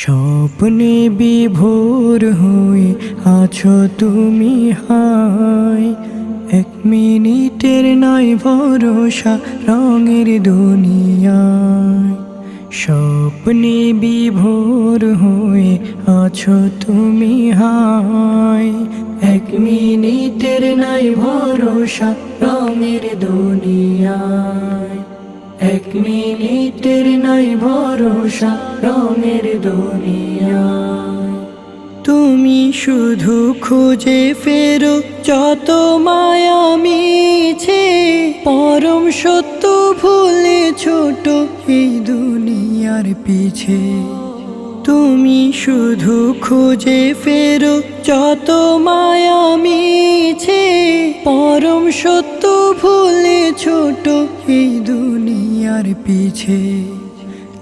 স্বপ্নে বিভোর হয়ে আছো তুমি হায়, এক মিনিটের নাই ভরসা রঙের দুনিয়ায়। স্বপ্নে বিভোর হয়ে আছো তুমি হায়, এক মিনিটের নাই ভরসা রঙের দুনিয়ায়। এক মিনিটের নাই ভরসা রঙের দুনিয়ায়। তুমি শুধু খুঁজে ফেরো যত মায়া মিছে, পরম সত্য ভুলে ছোট এই দুনিয়ার পিছে। তুমি শুধু খুঁজে ফেরো যত মায়া মিছে, পরম সত্য ভুলে ছোট এই দুনিয়ার পিছে।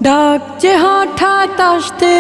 ডাকছে হঠাৎ আসতে